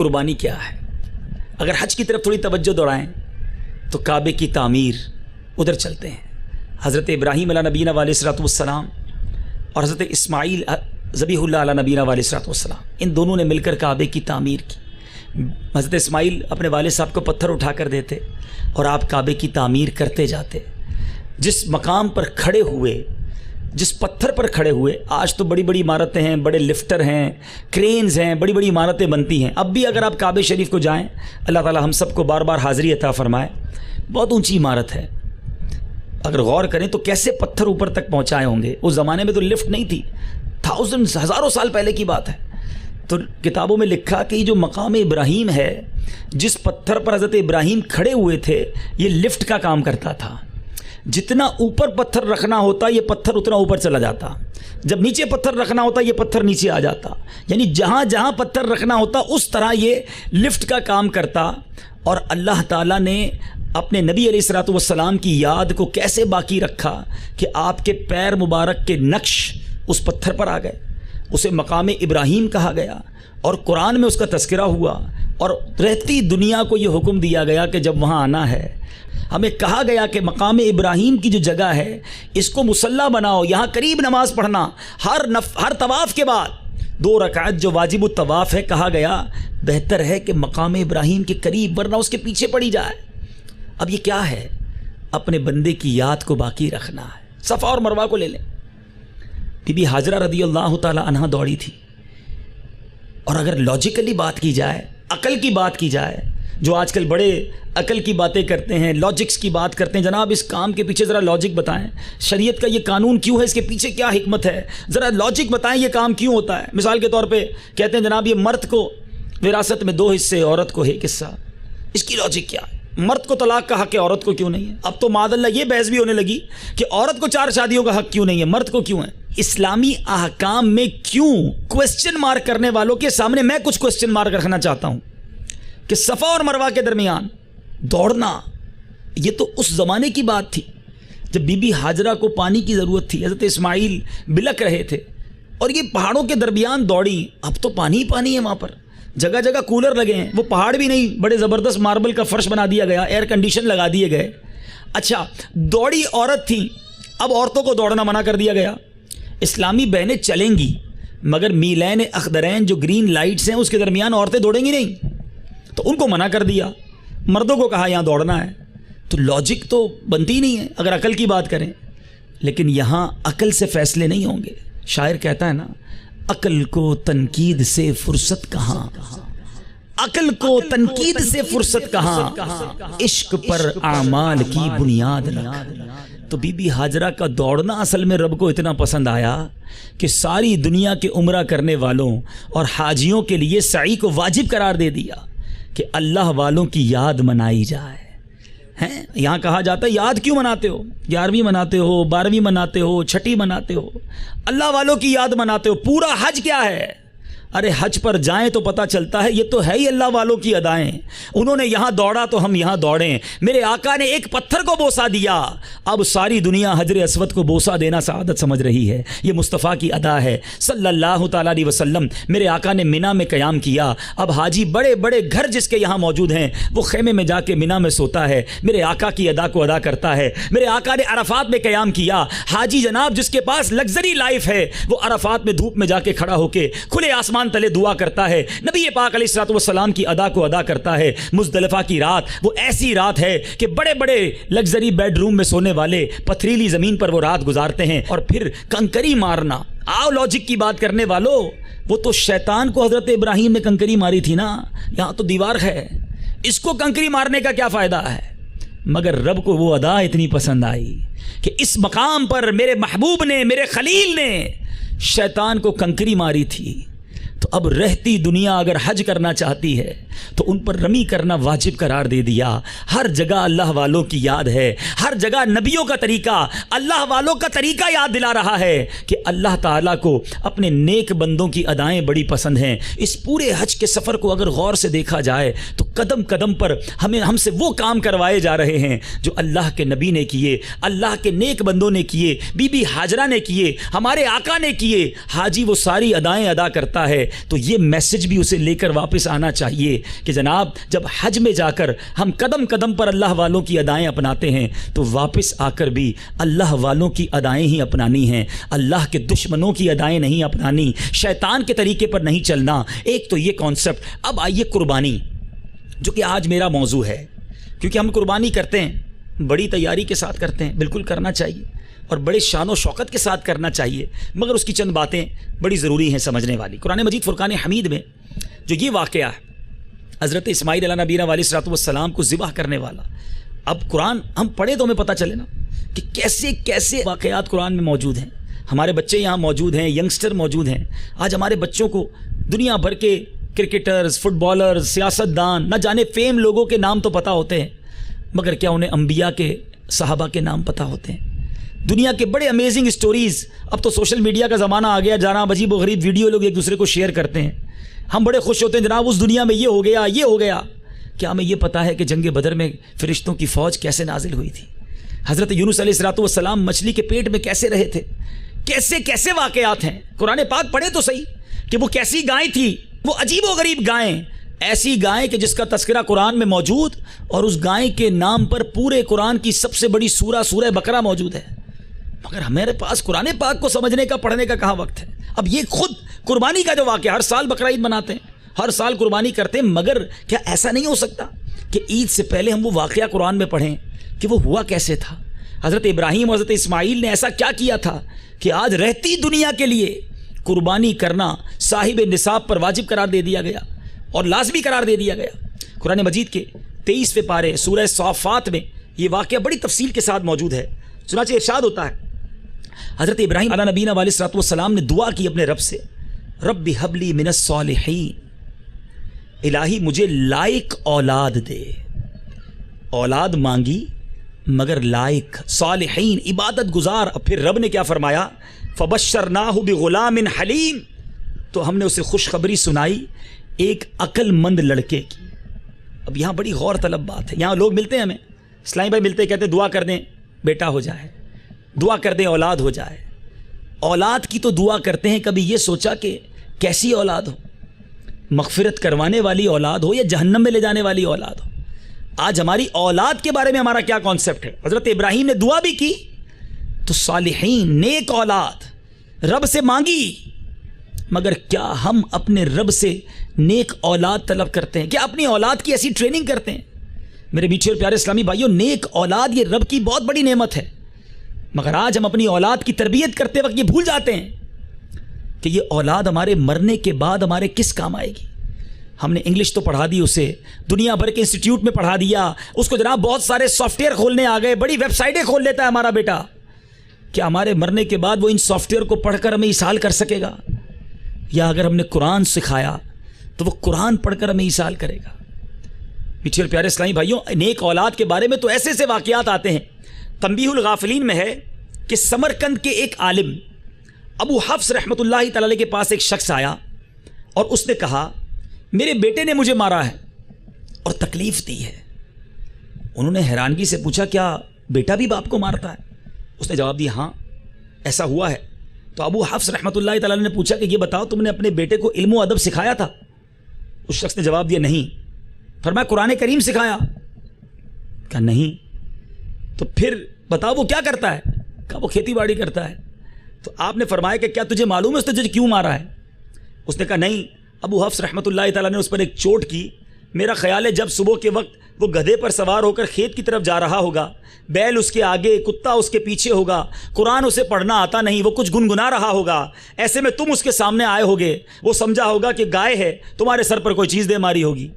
قربانی کیا ہے؟ اگر حج کی طرف تھوڑی توجہ دوڑائیں تو کعبے کی تعمیر ادھر چلتے ہیں۔ حضرت ابراہیم علیہ نبینا علیہ الصلوۃ والسلام اور حضرت اسماعیل ذبیح اللہ علیہ نبینا علیہ الصلوۃ والسلام، ان دونوں نے مل کر کعبے کی تعمیر کی۔ حضرت اسماعیل اپنے والد صاحب کو پتھر اٹھا کر دیتے اور آپ کعبے کی تعمیر کرتے جاتے۔ جس مقام پر کھڑے ہوئے، جس پتھر پر کھڑے ہوئے، آج تو بڑی بڑی عمارتیں ہیں، بڑے لفٹر ہیں، کرینز ہیں، بڑی بڑی عمارتیں بنتی ہیں۔ اب بھی اگر آپ کعبے شریف کو جائیں، اللہ تعالی ہم سب کو بار بار حاضری عطا فرمائے، بہت اونچی عمارت ہے۔ اگر غور کریں تو کیسے پتھر اوپر تک پہنچائے ہوں گے۔ اس زمانے میں تو لفٹ نہیں تھی، ہزاروں سال پہلے کی بات ہے۔ تو کتابوں میں لکھا کہ یہ جو مقام ابراہیم ہے، جس پتھر پر حضرت ابراہیم کھڑے ہوئے تھے، یہ لفٹ کا کام کرتا تھا۔ جتنا اوپر پتھر رکھنا ہوتا یہ پتھر اتنا اوپر چلا جاتا، جب نیچے پتھر رکھنا ہوتا یہ پتھر نیچے آ جاتا، یعنی جہاں جہاں پتھر رکھنا ہوتا اس طرح یہ لفٹ کا کام کرتا۔ اور اللہ تعالیٰ نے اپنے نبی علیہ الصلوۃ والسلام کی یاد کو کیسے باقی رکھا کہ آپ کے پیر مبارک کے نقش اس پتھر پر آ گئے، اسے مقام ابراہیم کہا گیا، اور قرآن میں اس کا تذکرہ ہوا، اور رہتی دنیا کو یہ حکم دیا گیا کہ جب وہاں آنا ہے، ہمیں کہا گیا کہ مقام ابراہیم کی جو جگہ ہے اس کو مصلی بناؤ، یہاں قریب نماز پڑھنا، ہر طواف کے بعد 2 رکعت جو واجب الطواف ہے، کہا گیا بہتر ہے کہ مقام ابراہیم کے قریب، ورنہ اس کے پیچھے پڑی جائے۔ اب یہ کیا ہے؟ اپنے بندے کی یاد کو باقی رکھنا ہے۔ صفا اور مروہ کو لے لیں، بی بی ہاجرہ رضی اللہ تعالی عنہا دوڑی تھی، اور اگر لاجیکلی بات کی جائے، عقل کی بات کی جائے، جو آج کل بڑے عقل کی باتیں کرتے ہیں، لاجکس کی بات کرتے ہیں، جناب اس کام کے پیچھے ذرا لاجک بتائیں، شریعت کا یہ قانون کیوں ہے، اس کے پیچھے کیا حکمت ہے، ذرا لاجک بتائیں، یہ کام کیوں ہوتا ہے۔ مثال کے طور پہ کہتے ہیں جناب یہ مرد کو وراثت میں 2 حصے، عورت کو 1 حصہ، اس کی لاجک کیا ہے؟ مرد کو طلاق کا حق ہے، عورت کو کیوں نہیں ہے؟ اب تو معاذ اللہ یہ بحث بھی ہونے لگی کہ عورت کو 4 شادیوں کا حق کیوں نہیں ہے، مرد کو کیوں ہے۔ اسلامی احکام میں کیوں کوسچن مارک کرنے والوں کے سامنے میں کچھ کوسچن مارک رکھنا چاہتا ہوں کہ صفا اور مروہ کے درمیان دوڑنا، یہ تو اس زمانے کی بات تھی جب بی بی ہاجرہ کو پانی کی ضرورت تھی، حضرت اسماعیل بلک رہے تھے اور یہ پہاڑوں کے درمیان دوڑی۔ اب تو پانی ہی پانی ہے وہاں پر، جگہ جگہ کولر لگے ہیں، وہ پہاڑ بھی نہیں، بڑے زبردست ماربل کا فرش بنا دیا گیا، ایئر کنڈیشن لگا دیے گئے۔ اچھا، دوڑی عورت تھی، اب عورتوں کو دوڑنا منع کر دیا گیا۔ اسلامی بہنیں چلیں گی مگر میلین اخضرین جو گرین لائٹس ہیں اس کے درمیان عورتیں دوڑیں گی نہیں، تو ان کو منع کر دیا، مردوں کو کہا یہاں دوڑنا ہے۔ تو لاجک تو بنتی نہیں ہے اگر عقل کی بات کریں، لیکن یہاں عقل سے فیصلے نہیں ہوں گے۔ شاعر کہتا ہے نا، عقل کو تنقید سے فرصت کہاں، عقل کو تنقید سے فرصت کہاں، عشق پر اعمال کی بنیاد رکھ۔ تو بی بی ہاجرہ کا دوڑنا اصل میں رب کو اتنا پسند آیا کہ ساری دنیا کے عمرہ کرنے والوں اور حاجیوں کے لیے سعی کو واجب قرار دے دیا کہ اللہ والوں کی یاد منائی جائے۔ ہیں یہاں کہا جاتا ہے یاد کیوں مناتے ہو، 11ویں مناتے ہو، 12ویں مناتے ہو، 6ٹھی مناتے ہو، اللہ والوں کی یاد مناتے ہو۔ پورا حج کیا ہے؟ ارے حج پر جائیں تو پتہ چلتا ہے یہ تو ہے ہی اللہ والوں کی ادائیں۔ انہوں نے یہاں دوڑا تو ہم یہاں دوڑیں، میرے آقا نے ایک پتھر کو بوسہ دیا، اب ساری دنیا حجر اسود کو بوسہ دینا سعادت سمجھ رہی ہے۔ یہ مصطفیٰ کی ادا ہے صلی اللہ تعالیٰ علیہ وسلم۔ میرے آقا نے مینا میں قیام کیا، اب حاجی بڑے بڑے گھر جس کے یہاں موجود ہیں وہ خیمے میں جا کے مینا میں سوتا ہے، میرے آقا کی ادا کو ادا کرتا ہے۔ میرے آقا نے عرفات میں قیام کیا، حاجی جناب جس کے پاس لگژری لائف ہے وہ عرفات میں دھوپ میں جا کے کھڑا ہو کے کھلے آسمان تلے دعا کرتا ہے، نبی پاک علیہ الصلوۃ والسلام کی ادا کو ادا کرتا ہے۔ مزدلفہ کی رات وہ ایسی رات ہے کہ بڑے بڑے لگژری بیڈ روم میں سونے والے پتھریلی زمین پر وہ رات گزارتے ہیں، اور پھر کنکری مارنا۔ آؤ لاجک کی بات کرنے والو، وہ تو شیطان کو حضرت ابراہیم نے کنکری ماری تھی نا، یہاں تو دیوار ہے، اس کو کنکری مارنے کا کیا فائدہ ہے؟ مگر رب کو وہ ادا اتنی پسند آئی کہ اس مقام پر میرے محبوب نے، میرے خلیل نے شیطان کو کنکری ماری تھی۔ تو اب رہتی دنیا اگر حج کرنا چاہتی ہے تو ان پر رمی کرنا واجب قرار دے دیا۔ ہر جگہ اللہ والوں کی یاد ہے، ہر جگہ نبیوں کا طریقہ، اللہ والوں کا طریقہ یاد دلا رہا ہے کہ اللہ تعالیٰ کو اپنے نیک بندوں کی ادائیں بڑی پسند ہیں۔ اس پورے حج کے سفر کو اگر غور سے دیکھا جائے تو قدم قدم پر ہم سے وہ کام کروائے جا رہے ہیں جو اللہ کے نبی نے کیے، اللہ کے نیک بندوں نے کیے، بی بی ہاجرہ نے کیے، ہمارے آقا نے کیے۔ حاجی وہ ساری ادائیں ادا کرتا ہے تو یہ میسج بھی اسے لے کر واپس آنا چاہیے کہ جناب جب حج میں جا کر ہم قدم قدم پر اللہ والوں کی ادائیں اپناتے ہیں تو واپس آ کر بھی اللہ والوں کی ادائیں ہی اپنانی ہیں، اللہ کے دشمنوں کی ادائیں نہیں اپنانی، شیطان کے طریقے پر نہیں چلنا۔ ایک تو یہ کانسیپٹ۔ اب آئیے قربانی، جو کہ آج میرا موضوع ہے، کیونکہ ہم قربانی کرتے ہیں بڑی تیاری کے ساتھ کرتے ہیں، بالکل کرنا چاہیے اور بڑے شان و شوکت کے ساتھ کرنا چاہیے، مگر اس کی چند باتیں بڑی ضروری ہیں سمجھنے والی۔ قرآن مجید فرقان حمید میں جو یہ واقعہ ہے حضرت اسماعیل علیہ نبینا علیہ السلام کو ذبح کرنے والا، اب قرآن ہم پڑھے تو ہمیں پتہ چلے نا کہ کیسے کیسے واقعات قرآن میں موجود ہیں۔ ہمارے بچے یہاں موجود ہیں، ینگسٹر موجود ہیں۔ آج ہمارے بچوں کو دنیا بھر کے کرکٹرز، فٹ بالرز، سیاستدان، نہ جانے فیم لوگوں کے نام تو پتہ ہوتے ہیں، مگر کیا انہیں انبیاء کے، صحابہ کے نام پتہ ہوتے ہیں؟ دنیا کے بڑے امیزنگ سٹوریز، اب تو سوشل میڈیا کا زمانہ آ گیا، جناب عجیب و غریب ویڈیو لوگ ایک دوسرے کو شیئر کرتے ہیں، ہم بڑے خوش ہوتے ہیں جناب اس دنیا میں یہ ہو گیا، یہ ہو گیا۔ کیا ہمیں یہ پتہ ہے کہ جنگ بدر میں فرشتوں کی فوج کیسے نازل ہوئی تھی؟ حضرت یونس علیہ السلام مچھلی کے پیٹ میں کیسے رہے تھے؟ کیسے کیسے واقعات ہیں، قرآن پاک پڑھے تو صحیح کہ وہ کیسی گائیں تھی، وہ عجیب و غریب گائیں، ایسی گائیں کہ جس کا تذکرہ قرآن میں موجود، اور اس گائیں کے نام پر پورے قرآن کی سب سے بڑی سورہ بقرہ موجود ہے، مگر ہمارے پاس قرآن پاک کو سمجھنے کا، پڑھنے کا کہاں وقت ہے؟ اب یہ خود قربانی کا جو واقعہ، ہر سال بقرہ عید مناتے ہیں، ہر سال قربانی کرتے ہیں، مگر کیا ایسا نہیں ہو سکتا کہ عید سے پہلے ہم وہ واقعہ قرآن میں پڑھیں کہ وہ ہوا کیسے تھا؟ حضرت ابراہیم اور حضرت اسماعیل نے ایسا کیا کیا تھا کہ آج رہتی دنیا کے لیے قربانی کرنا صاحب نصاب پر واجب قرار دے دیا گیا اور لازمی قرار دے دیا گیا۔ قرآن مجید کے 23ویں پارے سورہ صافات میں یہ واقعہ بڑی تفصیل کے ساتھ موجود ہے۔ چنانچہ ارشاد ہوتا ہے، حضرت ابراہیم علیہ نبینا علیہ السلام نے دعا کی اپنے رب سے، رب ہب لی من الصالحین، الہی مجھے لائق اولاد دے۔ اولاد مانگی مگر لائق، صالحین، عبادت گزار۔ اب پھر رب نے کیا فرمایا؟ فبشرناہ بغلام حلیم، تو ہم نے اسے خوشخبری سنائی ایک عقل مند لڑکے کی۔ اب یہاں بڑی غور طلب بات ہے، یہاں لوگ ملتے ہیں، ہمیں اسلامی بھائی ملتے ہیں، کہتے ہیں دعا کر دیں بیٹا ہو جائے، دعا کر دیں اولاد ہو جائے۔ اولاد کی تو دعا کرتے ہیں، کبھی یہ سوچا کہ کیسی اولاد ہو، مغفرت کروانے والی اولاد ہو یا جہنم میں لے جانے والی اولاد ہو؟ آج ہماری اولاد کے بارے میں ہمارا کیا کانسیپٹ ہے؟ حضرت ابراہیم نے دعا بھی کی تو صالحین، نیک اولاد رب سے مانگی، مگر کیا ہم اپنے رب سے نیک اولاد طلب کرتے ہیں؟ کیا اپنی اولاد کی ایسی ٹریننگ کرتے ہیں؟ میرے میٹھے اور پیارے اسلامی بھائیوں، نیک اولاد یہ رب کی بہت بڑی نعمت ہے، مگر آج ہم اپنی اولاد کی تربیت کرتے وقت یہ بھول جاتے ہیں کہ یہ اولاد ہمارے مرنے کے بعد ہمارے کس کام آئے گی۔ ہم نے انگلش تو پڑھا دی اسے، دنیا بھر کے انسٹیٹیوٹ میں پڑھا دیا اس کو، جناب بہت سارے سافٹ ویئر کھولنے آ گئے، بڑی ویب سائٹیں کھول لیتا ہے ہمارا بیٹا۔ کیا ہمارے مرنے کے بعد وہ ان سافٹ ویئر کو پڑھ کر ہمیں ایصال کر سکے گا؟ یا اگر ہم نے قرآن سکھایا تو وہ قرآن پڑھ کر ہمیں ایصال کرے گا؟ میٹھے اور پیارے اسلامی بھائیوں، نیک اولاد کے بارے میں تو ایسے ایسے واقعات آتے ہیں۔ تنبیہ الغافلین میں ہے کہ سمرقند کے ایک عالم ابو حفص رحمۃ اللہ تعالی کے پاس ایک شخص آیا اور اس نے کہا، میرے بیٹے نے مجھے مارا ہے اور تکلیف دی ہے۔ انہوں نے حیرانگی سے پوچھا، کیا بیٹا بھی باپ کو مارتا ہے؟ اس نے جواب دیا، ہاں ایسا ہوا ہے۔ تو ابو حفص رحمۃ اللہ تعالی نے پوچھا کہ یہ بتاؤ تم نے اپنے بیٹے کو علم و ادب سکھایا تھا؟ اس شخص نے جواب دیا، نہیں۔ فرمایا قرآن کریم سکھایا؟ کہا نہیں۔ تو پھر بتاؤ وہ کیا کرتا ہے؟ کہا وہ کھیتی باڑی کرتا ہے۔ تو آپ نے فرمایا کہ کیا تجھے معلوم ہے اس نے تجھے کیوں مارا ہے؟ اس نے کہا نہیں۔ ابو حفص رحمۃ اللہ تعالیٰ نے اس پر ایک چوٹ کی، میرا خیال ہے جب صبح کے وقت وہ گدھے پر سوار ہو کر کھیت کی طرف جا رہا ہوگا، بیل اس کے آگے، کتا اس کے پیچھے ہوگا، قرآن اسے پڑھنا آتا نہیں، وہ کچھ گنگنا رہا ہوگا، ایسے میں تم اس کے سامنے آئے ہوگے، وہ سمجھا ہوگا کہ گائے ہے، تمہارے سر پر کوئی چیز دے ماری ہوگی،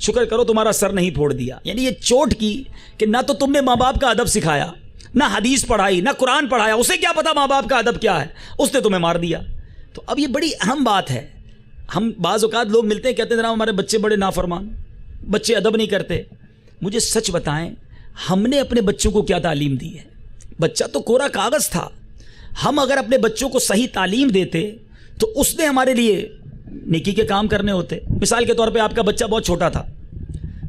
شکر کرو تمہارا سر نہیں پھوڑ دیا۔ یعنی یہ چوٹ کی کہ نہ تو تم نے ماں باپ کا ادب سکھایا، نہ حدیث پڑھائی، نہ قرآن پڑھایا، اسے کیا پتا ماں باپ کا ادب کیا ہے، اس نے تمہیں مار دیا۔ تو اب یہ بڑی اہم بات ہے۔ ہم بعض اوقات لوگ ملتے ہیں، کہتے ہیں جناب ہمارے بچے بڑے نافرمان، بچے ادب نہیں کرتے۔ مجھے سچ بتائیں، ہم نے اپنے بچوں کو کیا تعلیم دی ہے؟ بچہ تو کوڑا کاغذ تھا۔ ہم اگر اپنے بچوں کو صحیح تعلیم دیتے تو اس نے ہمارے لیے نیکی کے کام کرنے ہوتے۔ مثال کے طور پہ آپ کا بچہ بہت چھوٹا تھا،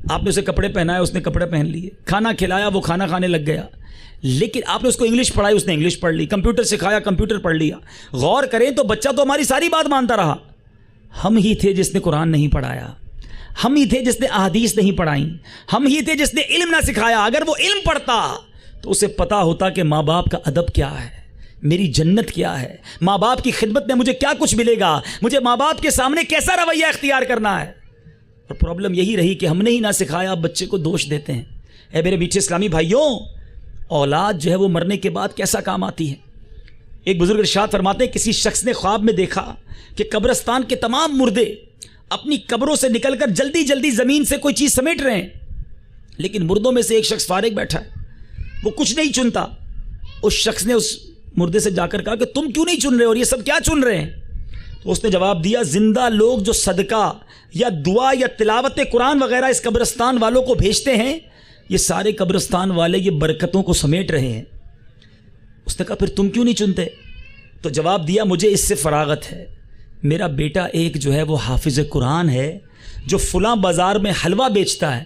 آپ نے اسے کپڑے پہنائے، اس نے کپڑے پہن لیے، کھانا کھلایا، وہ کھانا کھانے لگ گیا، لیکن آپ نے اس کو انگلش پڑھائی، اس نے انگلش پڑھ لی، کمپیوٹر سکھایا، کمپیوٹر پڑھ لیا۔ غور کریں تو بچہ تو ہماری ساری بات مانتا رہا، ہم ہی تھے جس نے قرآن نہیں پڑھایا، ہم ہی تھے جس نے احادیث نہیں پڑھائیں، ہم ہی تھے جس نے علم نہ سکھایا۔ اگر وہ علم پڑھتا تو اسے پتا ہوتا کہ ماں باپ کا ادب کیا ہے، میری جنت کیا ہے، ماں باپ کی خدمت میں مجھے کیا کچھ ملے گا، مجھے ماں باپ کے سامنے کیسا رویہ اختیار کرنا ہے۔ اور پرابلم یہی رہی کہ ہم نے ہی نہ سکھایا، بچے کو دوش دیتے ہیں۔ اے میرے میٹھے اسلامی بھائیوں، اولاد جو ہے وہ مرنے کے بعد کیسا کام آتی ہے۔ ایک بزرگ ارشاد فرماتے ہیں کسی شخص نے خواب میں دیکھا کہ قبرستان کے تمام مردے اپنی قبروں سے نکل کر جلدی جلدی زمین سے کوئی چیز سمیٹ رہے ہیں، لیکن مردوں میں سے ایک شخص فارغ بیٹھا ہے، وہ کچھ نہیں چنتا۔ اس شخص نے اس مردے سے جا کر کہا کہ تم کیوں نہیں چن رہے اور یہ سب کیا چن رہے ہیں؟ تو اس نے جواب دیا، زندہ لوگ جو صدقہ یا دعا یا تلاوت قرآن وغیرہ اس قبرستان والوں کو بھیجتے ہیں، یہ سارے قبرستان والے یہ برکتوں کو سمیٹ رہے ہیں۔ اس نے کہا پھر تم کیوں نہیں چنتے؟ تو جواب دیا، مجھے اس سے فراغت ہے، میرا بیٹا ایک جو ہے وہ حافظ قرآن ہے جو فلاں بازار میں حلوہ بیچتا ہے،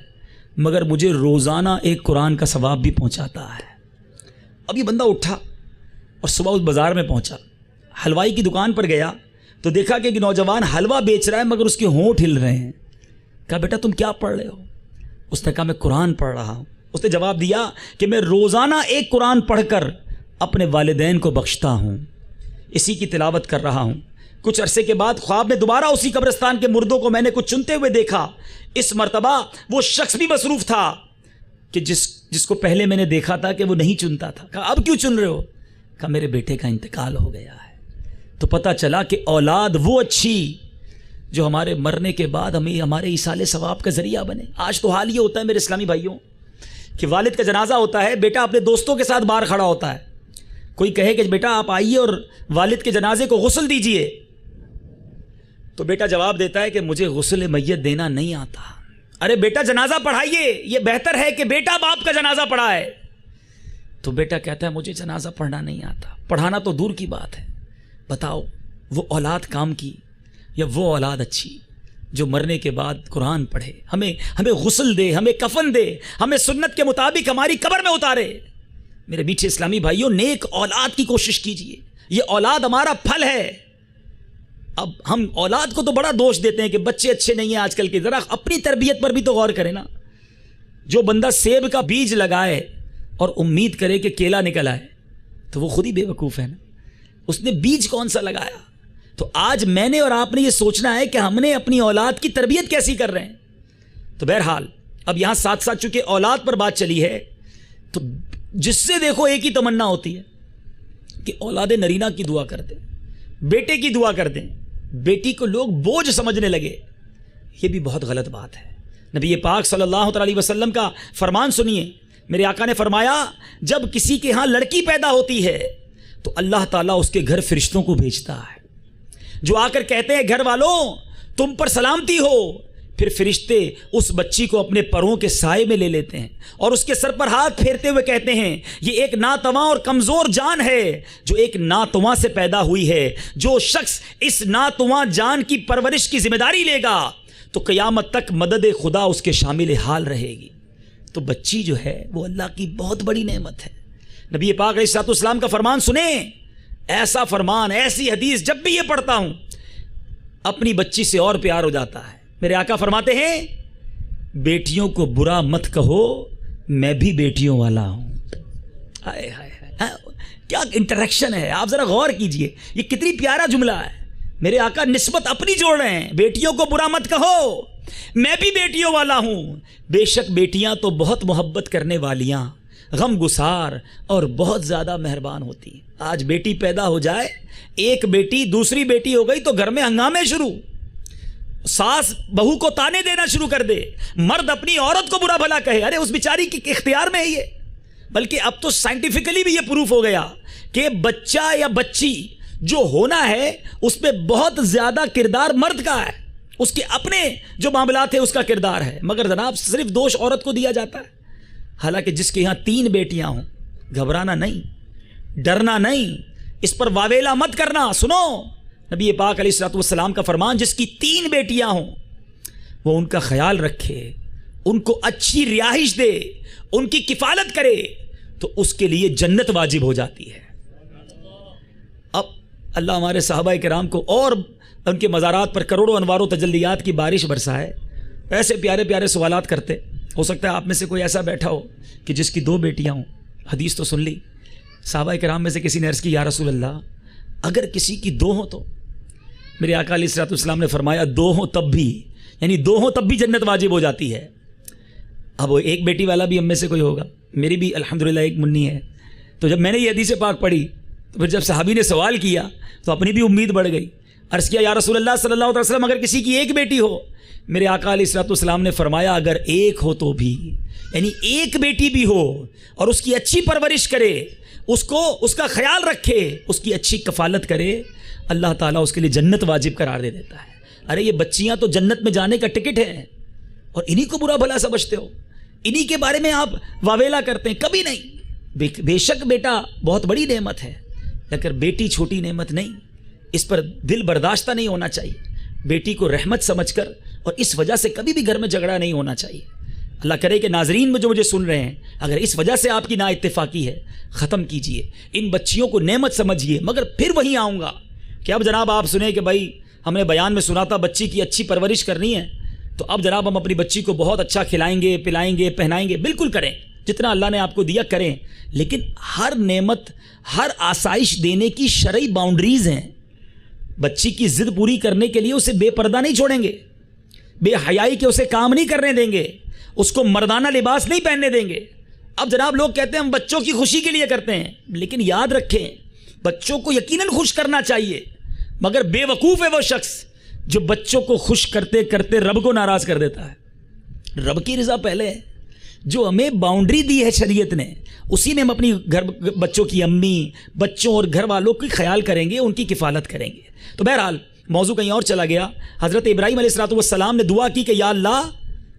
مگر مجھے روزانہ ایک قرآن کا ثواب بھی پہنچاتا ہے۔ اب یہ بندہ اٹھا اور صبح اس بازار میں پہنچا، حلوائی کی دکان پر گیا تو دیکھا کہ ایک نوجوان حلوہ بیچ رہا ہے مگر اس کے ہونٹ ہل رہے ہیں۔ کہا بیٹا تم کیا پڑھ رہے ہو؟ اس نے کہا میں قرآن پڑھ رہا ہوں۔ اس نے جواب دیا کہ میں روزانہ ایک قرآن پڑھ کر اپنے والدین کو بخشتا ہوں، اسی کی تلاوت کر رہا ہوں۔ کچھ عرصے کے بعد خواب میں دوبارہ اسی قبرستان کے مردوں کو میں نے کچھ چنتے ہوئے دیکھا۔ اس مرتبہ وہ شخص بھی مصروف تھا کہ جس کو پہلے میں نے دیکھا تھا کہ وہ نہیں چنتا تھا۔ کہا اب کیوں چن رہے ہو؟ کہا میرے بیٹے کا انتقال ہو گیا ہے۔ تو پتہ چلا کہ اولاد وہ اچھی جو ہمارے مرنے کے بعد ہمیں ہمارے ایصال ثواب کا ذریعہ بنے۔ آج تو حال یہ ہوتا ہے میرے اسلامی بھائیوں کہ والد کا جنازہ ہوتا ہے، بیٹا اپنے دوستوں کے ساتھ باہر کھڑا ہوتا ہے، کوئی کہے کہ بیٹا آپ آئیے اور والد کے جنازے کو غسل دیجئے، تو بیٹا جواب دیتا ہے کہ مجھے غسل میت دینا نہیں آتا۔ ارے بیٹا جنازہ پڑھائیے، یہ بہتر ہے کہ بیٹا باپ کا جنازہ پڑھائے۔ تو بیٹا کہتا ہے مجھے جنازہ پڑھنا نہیں آتا۔ پڑھانا تو دور کی بات ہے، بتاؤ وہ اولاد کام کی یا وہ اولاد اچھی جو مرنے کے بعد قرآن پڑھے، ہمیں غسل دے، ہمیں کفن دے، ہمیں سنت کے مطابق ہماری قبر میں اتارے۔ میرے میٹھے اسلامی بھائیوں، نیک اولاد کی کوشش کیجئے، یہ اولاد ہمارا پھل ہے۔ اب ہم اولاد کو تو بڑا دوش دیتے ہیں کہ بچے اچھے نہیں ہیں آج کل کے، ذرا اپنی تربیت پر بھی تو غور کریں نا۔ جو بندہ سیب کا بیج لگائے اور امید کرے کہ کیلا نکل آئے تو وہ خود ہی بے وقوف ہے نا، اس نے بیج کون سا لگایا؟ تو آج میں نے اور آپ نے یہ سوچنا ہے کہ ہم نے اپنی اولاد کی تربیت کیسی کر رہے ہیں۔ تو بہرحال اب یہاں ساتھ ساتھ چونکہ اولاد پر بات چلی ہے تو جس سے دیکھو ایک ہی تمنا ہوتی ہے کہ اولاد نرینہ کی دعا کر دیں، بیٹے کی دعا کر دیں، بیٹی کو لوگ بوجھ سمجھنے لگے، یہ بھی بہت غلط بات ہے۔ نبی پاک صلی اللہ علیہ وسلم کا فرمان سنیے، میرے آقا نے فرمایا جب کسی کے ہاں لڑکی پیدا ہوتی ہے تو اللہ تعالیٰ اس کے گھر فرشتوں کو بھیجتا ہے جو آ کر کہتے ہیں گھر والوں تم پر سلامتی ہو، پھر فرشتے اس بچی کو اپنے پروں کے سائے میں لے لیتے ہیں اور اس کے سر پر ہاتھ پھیرتے ہوئے کہتے ہیں یہ ایک ناتواں اور کمزور جان ہے جو ایک ناتواں سے پیدا ہوئی ہے، جو شخص اس ناتواں جان کی پرورش کی ذمہ داری لے گا تو قیامت تک مدد خدا اس کے شامل حال رہے گی۔ تو بچی جو ہے وہ اللہ کی بہت بڑی نعمت ہے۔ نبی پاک علیہ الصلوۃ والسلام کا فرمان سنیں، ایسا فرمان، ایسی حدیث جب بھی یہ پڑھتا ہوں اپنی بچی سے اور پیار ہو جاتا ہے۔ میرے آقا فرماتے ہیں بیٹیوں کو برا مت کہو، میں بھی بیٹیوں والا ہوں۔ ہائے ہائے ہائے، کیا انٹریکشن ہے، آپ ذرا غور کیجئے، یہ کتنی پیارا جملہ ہے۔ میرے آقا نسبت اپنی جوڑ رہے ہیں، بیٹیوں کو برا مت کہو، میں بھی بیٹیوں والا ہوں۔ بے شک بیٹیاں تو بہت محبت کرنے والیاں، غم گسار اور بہت زیادہ مہربان ہوتی ہیں۔ آج بیٹی پیدا ہو جائے، ایک بیٹی دوسری بیٹی ہو گئی تو گھر میں ہنگامے شروع، ساس بہو کو تانے دینا شروع کر دے، مرد اپنی عورت کو برا بھلا کہے، ارے اس بیچاری کے اختیار میں ہے یہ۔ بلکہ اب تو سائنٹیفکلی بھی یہ پروف ہو گیا کہ بچہ یا بچی جو ہونا ہے اس میں بہت زیادہ کردار مرد کا ہے، اس کے اپنے جو معاملات ہیں اس کا کردار ہے، مگر جناب صرف دوش عورت کو دیا جاتا ہے۔ حالانکہ جس کے یہاں 3 بیٹیاں ہوں، گھبرانا نہیں، ڈرنا نہیں، اس پر واویلا مت کرنا۔ سنو نبی پاک علیہ الصلوۃ والسلام کا فرمان، جس کی 3 بیٹیاں ہوں وہ ان کا خیال رکھے، ان کو اچھی رہائش دے، ان کی کفالت کرے، تو اس کے لیے جنت واجب ہو جاتی ہے۔ اب اللہ ہمارے صحابہ کرام کو اور ان کے مزارات پر کروڑوں انوار و تجلیات کی بارش برسائے۔ ایسے پیارے پیارے سوالات کرتے۔ ہو سکتا ہے آپ میں سے کوئی ایسا بیٹھا ہو کہ جس کی 2 بیٹیاں ہوں، حدیث تو سن لی، صحابہ کرام میں سے کسی نے عرض کی یا رسول اللہ اگر کسی کی 2 ہوں تو؟ میرے آقا علیہ الصلوۃ والسلام نے فرمایا 2 ہوں تب بھی، یعنی 2 ہوں تب بھی جنت واجب ہو جاتی ہے۔ اب وہ ایک بیٹی والا بھی ہم میں سے کوئی ہوگا، میری بھی الحمدللہ ایک منی ہے۔ تو جب میں نے یہ حدیث پاک پڑھی تو پھر جب صحابی نے سوال کیا تو اپنی بھی امید بڑھ گئی۔ عرض کیا یا رسول اللہ صلی اللہ علیہ وسلم اگر کسی کی 1 بیٹی ہو؟ میرے آقا علیہ الصلوۃ والسلام نے فرمایا اگر 1 ہو تو بھی، یعنی 1 بیٹی بھی ہو اور اس کی اچھی پرورش کرے، اس کا خیال رکھے، اس کی اچھی کفالت کرے، اللہ تعالیٰ اس کے لیے جنت واجب قرار دے دیتا ہے۔ ارے یہ بچیاں تو جنت میں جانے کا ٹکٹ ہے، اور انہی کو برا بھلا سمجھتے ہو، انہی کے بارے میں آپ واویلا کرتے ہیں۔ کبھی نہیں۔ بے شک بیٹا بہت بڑی نعمت ہے، لیکن بیٹی چھوٹی نعمت نہیں، اس پر دل برداشتہ نہیں ہونا چاہیے۔ بیٹی کو رحمت سمجھ کر، اور اس وجہ سے کبھی بھی گھر میں جھگڑا نہیں ہونا چاہیے۔ اللہ کرے کہ ناظرین میں جو مجھے سن رہے ہیں، اگر اس وجہ سے آپ کی نا اتفاقی ہے، ختم کیجئے، ان بچیوں کو نعمت سمجھیے۔ مگر پھر وہیں آؤں گا کہ اب جناب آپ سنیں کہ بھائی ہم نے بیان میں سنا تھا بچی کی اچھی پرورش کرنی ہے، تو اب جناب ہم اپنی بچی کو بہت اچھا کھلائیں گے، پلائیں گے، پہنائیں گے۔ بالکل کریں، جتنا اللہ نے آپ کو دیا کریں، لیکن ہر نعمت، ہر آسائش دینے کی شرعی باؤنڈریز ہیں۔ بچی کی ضد پوری کرنے کے لیے اسے بے پردہ نہیں چھوڑیں گے، بے حیائی کے اسے کام نہیں کرنے دیں گے، اس کو مردانہ لباس نہیں پہننے دیں گے۔ اب جناب لوگ کہتے ہیں ہم بچوں کی خوشی کے لیے کرتے ہیں، لیکن یاد رکھیں بچوں کو یقیناً خوش کرنا چاہیے، مگر بے وقوف ہے وہ شخص جو بچوں کو خوش کرتے کرتے رب کو ناراض کر دیتا ہے۔ رب کی رضا پہلے ہے، جو ہمیں باؤنڈری دی ہے شریعت نے، اسی میں ہم اپنی بچوں کی امی، بچوں اور گھر والوں کی خیال کریں گے، ان کی کفالت کریں گے۔ تو بہرحال موضوع کہیں اور چلا گیا۔ حضرت ابراہیم علیہ الصلوۃ والسلام نے دعا کی کہ یا اللہ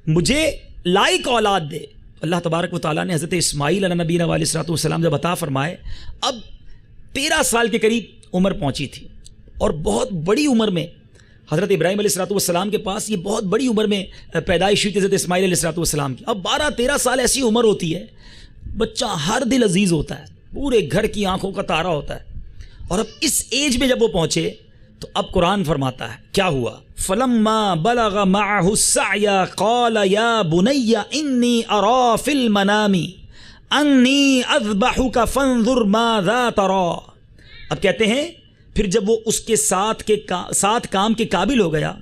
مجھے لائق اولاد دے۔ اللہ تبارک و تعالیٰ نے حضرت اسماعیل علیہ نبینا علیہ الصلوۃ والسلام جب عطا فرمائے، اب 13 سال کے قریب عمر پہنچی تھی، اور بہت بڑی عمر میں حضرت ابراہیم علیہ الصلوۃ والسلام کے پاس یہ بہت بڑی عمر میں پیدائش ہوئی تھی حضرت اسماعیل علیہ الصلوۃ والسلام کی۔ اب 12-13 سال ایسی عمر ہوتی ہے، بچہ ہر دل عزیز ہوتا ہے، پورے گھر کی آنکھوں کا تارا ہوتا ہے، اور اب اس ایج میں جب وہ پہنچے تو اب قرآن فرماتا ہے کیا ہوا؟ فَلَمَّا بَلَغَ مَعَهُ السَّعْيَ قَالَ يَا بُنَيَّ إِنِّي أَرَى فِي الْمَنَامِ أَنِّي أَذْبَحُكَ فَانظُرْ مَاذَا تَرَى۔ اب کہتے ہیں پھر جب وہ اس کے ساتھ کام کے قابل ہو گیا،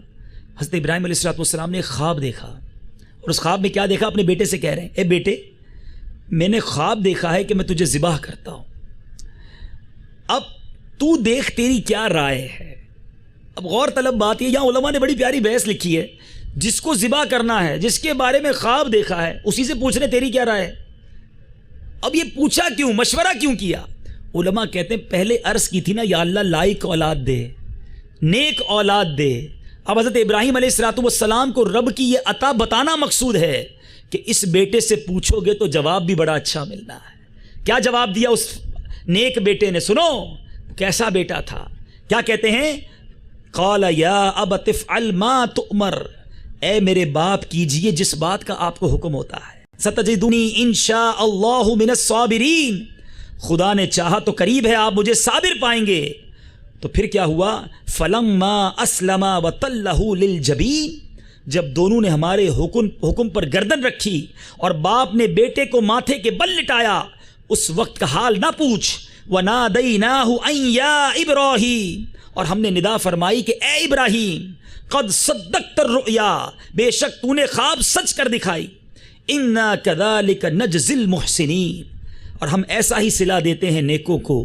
حضرت ابراہیم علیہ الصلوۃ والسلام نے خواب دیکھا، اور اس خواب میں کیا دیکھا؟ اپنے بیٹے سے کہہ رہے ہیں اے بیٹے میں نے خواب دیکھا ہے کہ میں تجھے ذبح کرتا ہوں، اب تو دیکھ تیری کیا رائے ہے۔ اب غور طلب بات یہ، یہاں علماء نے بڑی پیاری بحث لکھی ہے، جس کو ذبح کرنا ہے، جس کے بارے میں خواب دیکھا ہے، اسی سے پوچھ رہے تیری کیا رائے ہے۔ اب یہ پوچھا کیوں، مشورہ کیوں کیا؟ علماء کہتے ہیں پہلے عرض کی تھی نا یا اللہ لائق اولاد دے، نیک اولاد دے۔ اب حضرت ابراہیم علیہ الصلوۃ والسلام کو رب کی یہ عطا بتانا مقصود ہے کہ اس بیٹے سے پوچھو گے تو جواب بھی بڑا اچھا ملنا ہے۔ کیا جواب دیا اس نیک بیٹے نے؟ سنو کیسا بیٹا تھا، کیا کہتے ہیں؟ قال یا ابت افعل ما تؤمر، اے میرے باپ کیجئے جس بات کا آپ کو حکم ہوتا ہے۔ ستجدنی انشاء اللہ من الصابرین، خدا نے چاہا تو قریب ہے آپ مجھے صابر پائیں گے۔ تو پھر کیا ہوا؟ فلما اسلما وتلہ للجبین، جب دونوں نے ہمارے حکم پر گردن رکھی اور باپ نے بیٹے کو ماتھے کے بل لٹایا، اس وقت کا حال نہ پوچھ۔ وَنَادَيْنَاهُ أَن يَا إِبْرَاهِيمُ، اور ہم نے ندا فرمائی کہ اے ابراہیم قد صدقت الرؤیا، بے شک تو نے خواب سچ کر دکھائی۔ اِنَّا كَذَلِكَ نَجْزِي الْمُحْسِنِينَ، اور ہم ایسا ہی صلہ دیتے ہیں نیکوں کو۔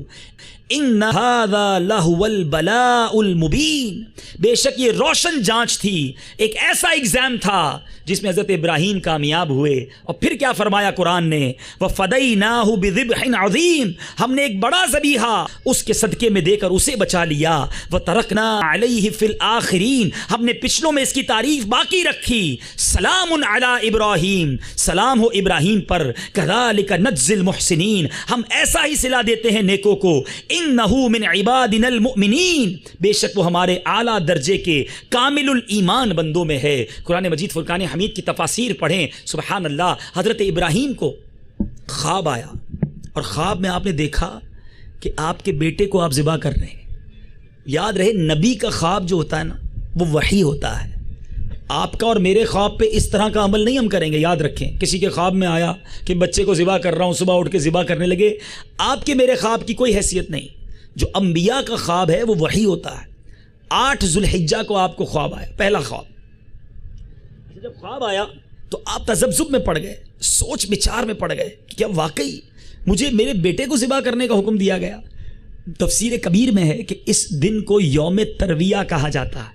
ان هذا لهو البلاء المبین، بے شک یہ روشن جانچ تھی، ایک ایسا ایگزام تھا جس میں حضرت ابراہیم کامیاب ہوئے۔ اور پھر کیا فرمایا قرآن نے؟ وَفَدَيْنَاهُ بِذِبْحٍ عَظِيمٍ، ہم نے ایک بڑا ذبیحہ اس کے صدقے میں دے کر اسے بچا لیا۔ وَتَرَكْنَا عَلَيْهِ فِي الْآخِرِينَ، ہم نے پچھلوں میں اس کی تعریف باقی رکھی۔ سلام علی ابراہیم، سلام ہو ابراہیم پر۔ كَذَلِكَ نَجْزِي الْمُحْسِنِينَ، ہم ایسا ہی صلہ دیتے ہیں نیکوں کو۔ انہو من عبادنا المؤمنین، بے شک وہ ہمارے اعلیٰ درجے کے کامل الایمان بندوں میں ہے۔ قرآن مجید فرقان حمید کی تفاسیر پڑھیں، سبحان اللہ۔ حضرت ابراہیم کو خواب آیا اور خواب میں آپ نے دیکھا کہ آپ کے بیٹے کو آپ ذبح کر رہے ہیں۔ یاد رہے نبی کا خواب جو ہوتا ہے نا وہ وحی ہوتا ہے، آپ کا اور میرے خواب پہ اس طرح کا عمل نہیں ہم کریں گے۔ یاد رکھیں، کسی کے خواب میں آیا کہ بچے کو ذبح کر رہا ہوں، صبح اٹھ کے ذبح کرنے لگے، آپ کے میرے خواب کی کوئی حیثیت نہیں۔ جو انبیاء کا خواب ہے وہ وحی ہوتا ہے۔ 8 ذوالحجہ کو آپ کو خواب آیا، پہلا خواب۔ جب خواب آیا تو آپ تذبذب میں پڑ گئے، سوچ بچار میں پڑ گئے کہ کیا واقعی مجھے میرے بیٹے کو ذبح کرنے کا حکم دیا گیا؟ تفسیر کبیر میں ہے کہ اس دن کو یوم ترویہ کہا جاتا ہے۔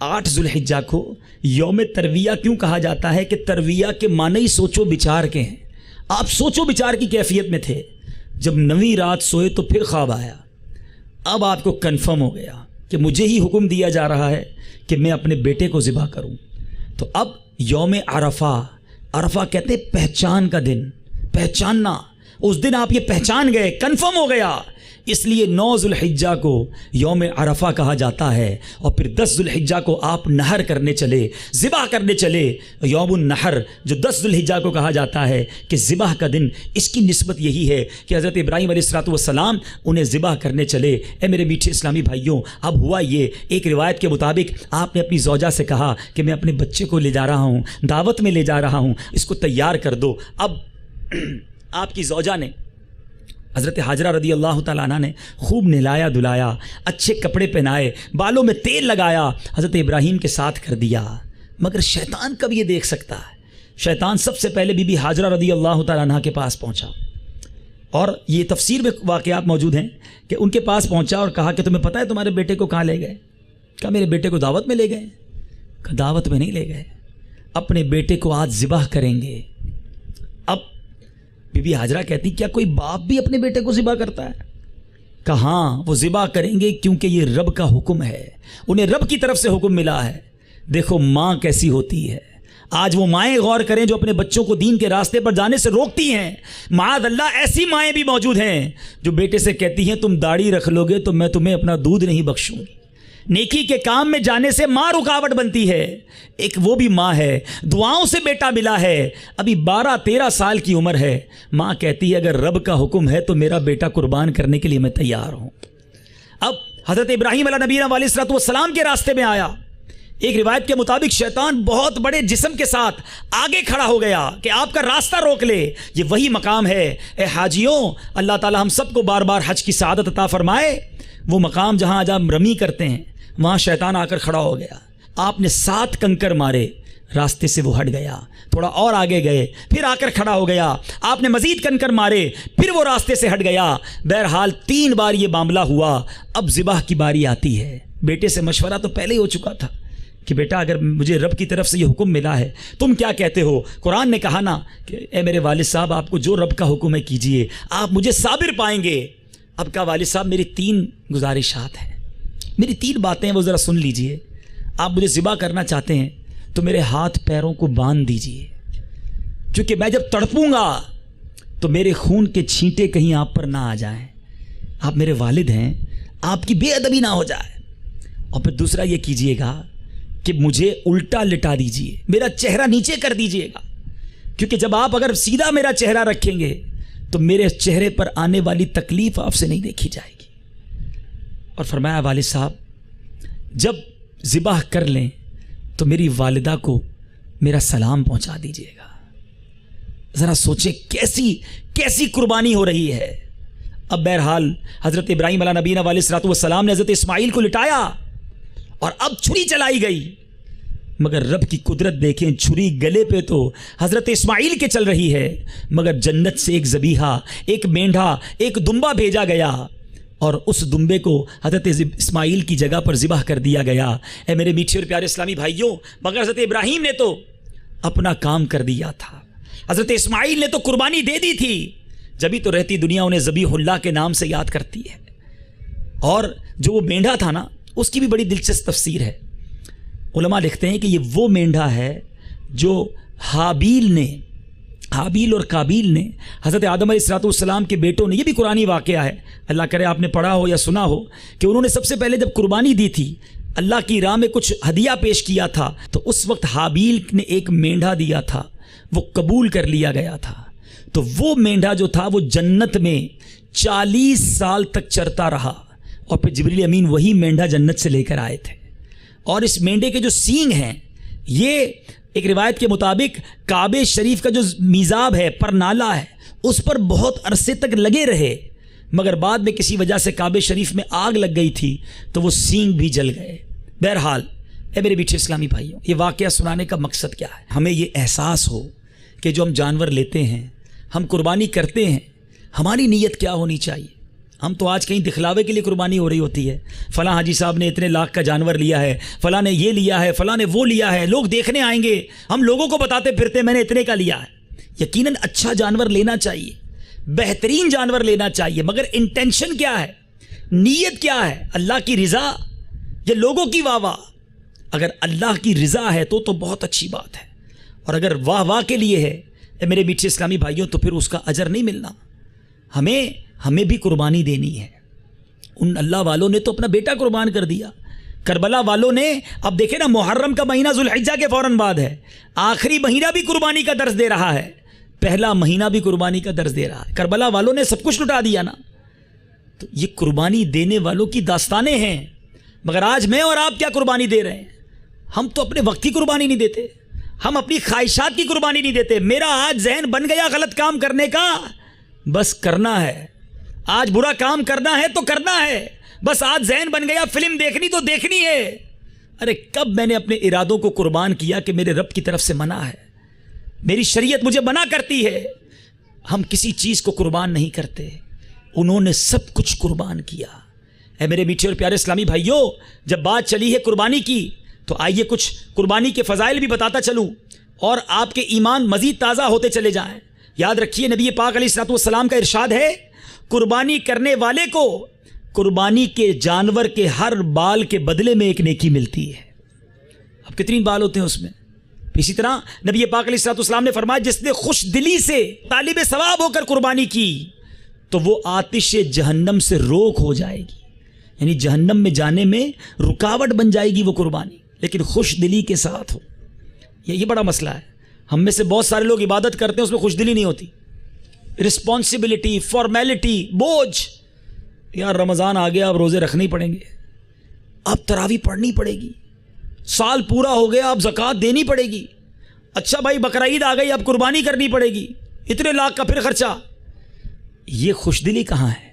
8 ذوالحجہ کو یوم ترویہ کیوں کہا جاتا ہے؟ کہ ترویہ کے معنی ہی سوچو بچار کے ہیں۔ آپ سوچو بچار کی کیفیت میں تھے، جب 9ویں رات سوئے تو پھر خواب آیا۔ اب آپ کو کنفرم ہو گیا کہ مجھے ہی حکم دیا جا رہا ہے کہ میں اپنے بیٹے کو ذبح کروں۔ تو اب یوم عرفہ، عرفہ کہتے ہیں پہچان کا دن، پہچاننا۔ اس دن آپ یہ پہچان گئے، کنفرم ہو گیا، اس لیے 9 ذوالحجہ کو یوم عرفہ کہا جاتا ہے۔ اور پھر 10 ذوالحجہ کو آپ نحر کرنے چلے، ذبح کرنے چلے۔ یوم النحر جو 10 ذوالحجہ کو کہا جاتا ہے کہ ذبح کا دن، اس کی نسبت یہی ہے کہ حضرت ابراہیم علیہ السلام انہیں ذبح کرنے چلے۔ اے میرے میٹھے اسلامی بھائیوں، اب ہوا یہ، ایک روایت کے مطابق آپ نے اپنی زوجہ سے کہا کہ میں اپنے بچے کو لے جا رہا ہوں، دعوت میں لے جا رہا ہوں، اس کو تیار کر دو۔ اب آپ کی زوجہ نے، حضرت حاجرہ رضی اللہ تعالیٰ عنہ نے خوب نہلایا دھلایا، اچھے کپڑے پہنائے، بالوں میں تیل لگایا، حضرت ابراہیم کے ساتھ کر دیا۔ مگر شیطان کب یہ دیکھ سکتا ہے؟ شیطان سب سے پہلے بی بی حاجرہ رضی اللہ تعالیٰ عنہ کے پاس پہنچا، اور یہ تفسیر میں واقعات موجود ہیں کہ ان کے پاس پہنچا اور کہا کہ تمہیں پتہ ہے تمہارے بیٹے کو کہاں لے گئے؟ کہا میرے بیٹے کو دعوت میں لے گئے۔ کہا دعوت میں نہیں لے گئے، اپنے بیٹے کو آج ذبح کریں گے۔ اب بی بی حاجرہ کہتی کیا کوئی باپ بھی اپنے بیٹے کو ذبح کرتا ہے؟ کہا ہاں وہ ذبح کریں گے کیونکہ یہ رب کا حکم ہے، انہیں رب کی طرف سے حکم ملا ہے۔ دیکھو ماں کیسی ہوتی ہے، آج وہ مائیں غور کریں جو اپنے بچوں کو دین کے راستے پر جانے سے روکتی ہیں۔ معاذ اللہ ایسی مائیں بھی موجود ہیں جو بیٹے سے کہتی ہیں تم داڑھی رکھ لو گے تو میں تمہیں اپنا دودھ نہیں بخشوں گی۔ نیکی کے کام میں جانے سے ماں رکاوٹ بنتی ہے۔ ایک وہ بھی ماں ہے، دعاؤں سے بیٹا ملا ہے، ابھی 12-13 سال کی عمر ہے، ماں کہتی ہے اگر رب کا حکم ہے تو میرا بیٹا قربان کرنے کے لیے میں تیار ہوں۔ اب حضرت ابراہیم علیہ نبینا علیہ السلام کے راستے میں آیا۔ ایک روایت کے مطابق شیطان بہت بڑے جسم کے ساتھ آگے کھڑا ہو گیا کہ آپ کا راستہ روک لے۔ یہ وہی مقام ہے اے حاجیوں، اللہ تعالی ہم سب کو بار بار حج کی سعادت عطا فرمائے۔ وہ مقام جہاں آج ہم رمی کرتے ہیں وہاں شیطان آ کر کھڑا ہو گیا۔ آپ نے 7 کنکر مارے، راستے سے وہ ہٹ گیا، تھوڑا اور آگے گئے، پھر آ کر کھڑا ہو گیا، آپ نے مزید کنکر مارے، پھر وہ راستے سے ہٹ گیا۔ بہرحال 3 بار یہ معاملہ ہوا۔ اب ذبح کی باری آتی ہے۔ بیٹے سے مشورہ تو پہلے ہی ہو چکا تھا کہ بیٹا اگر مجھے رب کی طرف سے یہ حکم ملا ہے تم کیا کہتے ہو؟ قرآن نے کہا نا کہ اے میرے والد صاحب آپ کو جو رب کا حکم ہے کیجئے، آپ مجھے صابر پائیں گے۔ اب کہا والد صاحب میری 3 گزارشات ہیں، میری 3 باتیں ہیں وہ ذرا سن لیجئے۔ آپ مجھے ذبح کرنا چاہتے ہیں تو میرے ہاتھ پیروں کو باندھ دیجئے، کیونکہ میں جب تڑپوں گا تو میرے خون کے چھینٹے کہیں آپ پر نہ آ جائیں۔ آپ میرے والد ہیں، آپ کی بے ادبی نہ ہو جائے۔ اور پھر دوسرا یہ کیجئے گا کہ مجھے الٹا لٹا دیجئے، میرا چہرہ نیچے کر دیجئے گا، کیونکہ جب آپ اگر سیدھا میرا چہرہ رکھیں گے تو میرے چہرے پر آنے والی تکلیف آپ سے نہیں دیکھی جائے گی۔ اور فرمایا والد صاحب جب ذبح کر لیں تو میری والدہ کو میرا سلام پہنچا دیجئے گا۔ ذرا سوچیں کیسی قربانی ہو رہی ہے۔ اب بہرحال حضرت ابراہیم علیہ نبینا علیہ السلام نے حضرت اسماعیل کو لٹایا اور اب چھری چلائی گئی، مگر رب کی قدرت دیکھیں، چھری گلے پہ تو حضرت اسماعیل کے چل رہی ہے، مگر جنت سے ایک ذبیحہ، ایک مینڈھا، ایک دمبا بھیجا گیا اور اس دمبے کو حضرت اسماعیل کی جگہ پر ذبح کر دیا گیا۔ اے میرے میٹھے اور پیارے اسلامی بھائیوں، مگر حضرت ابراہیم نے تو اپنا کام کر دیا تھا، حضرت اسماعیل نے تو قربانی دے دی تھی، جبھی تو رہتی دنیا انہیں ذبیح اللہ کے نام سے یاد کرتی ہے۔ اور جو وہ مینڈھا تھا نا، اس کی بھی بڑی دلچسپ تفسیر ہے۔ علماء لکھتے ہیں کہ یہ وہ مینڈھا ہے جو حابیل نے حابیل اور قابیل نے حضرت آدم علیہ السلام کے بیٹوں نے، یہ بھی قرآنی واقعہ ہے، اللہ کرے آپ نے پڑھا ہو یا سنا ہو، کہ انہوں نے سب سے پہلے جب قربانی دی تھی، اللہ کی راہ میں کچھ ہدیہ پیش کیا تھا، تو اس وقت حابیل نے ایک مینڈھا دیا تھا، وہ قبول کر لیا گیا تھا۔ تو وہ مینڈھا جو تھا وہ جنت میں 40 سال تک چرتا رہا، اور پھر جبریل امین وہی مینڈھا جنت سے لے کر آئے تھے۔ اور اس مینڈھے کے جو سینگ ہیں، یہ ایک روایت کے مطابق کعبہ شریف کا جو میزاب ہے، پرنالہ ہے، اس پر بہت عرصے تک لگے رہے، مگر بعد میں کسی وجہ سے کعبہ شریف میں آگ لگ گئی تھی تو وہ سینگ بھی جل گئے۔ بہرحال اے میرے میٹھے اسلامی بھائیوں، یہ واقعہ سنانے کا مقصد کیا ہے؟ ہمیں یہ احساس ہو کہ جو ہم جانور لیتے ہیں، ہم قربانی کرتے ہیں، ہماری نیت کیا ہونی چاہیے۔ ہم تو آج کہیں دکھلاوے کے لیے قربانی ہو رہی ہوتی ہے، فلاں حاجی صاحب نے اتنے لاکھ کا جانور لیا ہے، فلاں نے یہ لیا ہے، فلاں نے وہ لیا ہے، لوگ دیکھنے آئیں گے، ہم لوگوں کو بتاتے پھرتے میں نے اتنے کا لیا ہے۔ یقیناً اچھا جانور لینا چاہیے، بہترین جانور لینا چاہیے، مگر انٹینشن کیا ہے، نیت کیا ہے؟ اللہ کی رضا یا لوگوں کی واہ واہ؟ اگر اللہ کی رضا ہے تو بہت اچھی بات ہے، اور اگر واہ واہ کے لیے ہے اے میرے میٹھے اسلامی بھائیوں تو پھر اس کا اجر نہیں ملنا۔ ہمیں بھی قربانی دینی ہے۔ ان اللہ والوں نے تو اپنا بیٹا قربان کر دیا، کربلا والوں نے، اب دیکھیں نا، محرم کا مہینہ ذوالحجہ کے فوراً بعد ہے، آخری مہینہ بھی قربانی کا درس دے رہا ہے، پہلا مہینہ بھی قربانی کا درس دے رہا ہے۔ کربلا والوں نے سب کچھ لٹا دیا نا، تو یہ قربانی دینے والوں کی داستانیں ہیں۔ مگر آج میں اور آپ کیا قربانی دے رہے ہیں؟ ہم تو اپنے وقت کی قربانی نہیں دیتے، ہم اپنی خواہشات کی قربانی نہیں دیتے۔ میرا آج ذہن بن گیا غلط کام کرنے کا، بس کرنا ہے، آج برا کام کرنا ہے تو کرنا ہے، بس آج ذہن بن گیا فلم دیکھنی تو دیکھنی ہے۔ ارے کب میں نے اپنے ارادوں کو قربان کیا کہ میرے رب کی طرف سے منع ہے، میری شریعت مجھے منع کرتی ہے۔ ہم کسی چیز کو قربان نہیں کرتے، انہوں نے سب کچھ قربان کیا۔ اے میرے میٹھے اور پیارے اسلامی بھائیوں، جب بات چلی ہے قربانی کی تو آئیے کچھ قربانی کے فضائل بھی بتاتا چلوں، اور آپ کے ایمان مزید تازہ ہوتے چلے جائیں۔ یاد رکھیے نبی پاک علیہ السلام کا ارشاد ہے، قربانی کرنے والے کو قربانی کے جانور کے ہر بال کے بدلے میں ایک نیکی ملتی ہے۔ اب کتنی بال ہوتے ہیں اس میں؟ اسی طرح نبی پاک علیہ السلام نے فرمایا، جس نے خوش دلی سے طالب ثواب ہو کر قربانی کی تو وہ آتش جہنم سے روک ہو جائے گی، یعنی جہنم میں جانے میں رکاوٹ بن جائے گی وہ قربانی، لیکن خوش دلی کے ساتھ ہو۔ یہ بڑا مسئلہ ہے، ہم میں سے بہت سارے لوگ عبادت کرتے ہیں، اس میں خوش دلی نہیں ہوتی، رسپانسبلٹی، فارمیلٹی، بوجھ۔ یار رمضان آ گیا، اب روزے رکھنے ہی پڑیں گے، اب تراویح پڑھنی پڑے گی، سال پورا ہو گیا، اب زکوٰۃ دینی پڑے گی، اچھا بھائی بقرعید آ گئی، اب قربانی کرنی پڑے گی، اتنے لاکھ کا پھر خرچہ۔ یہ خوش دلی کہاں ہے؟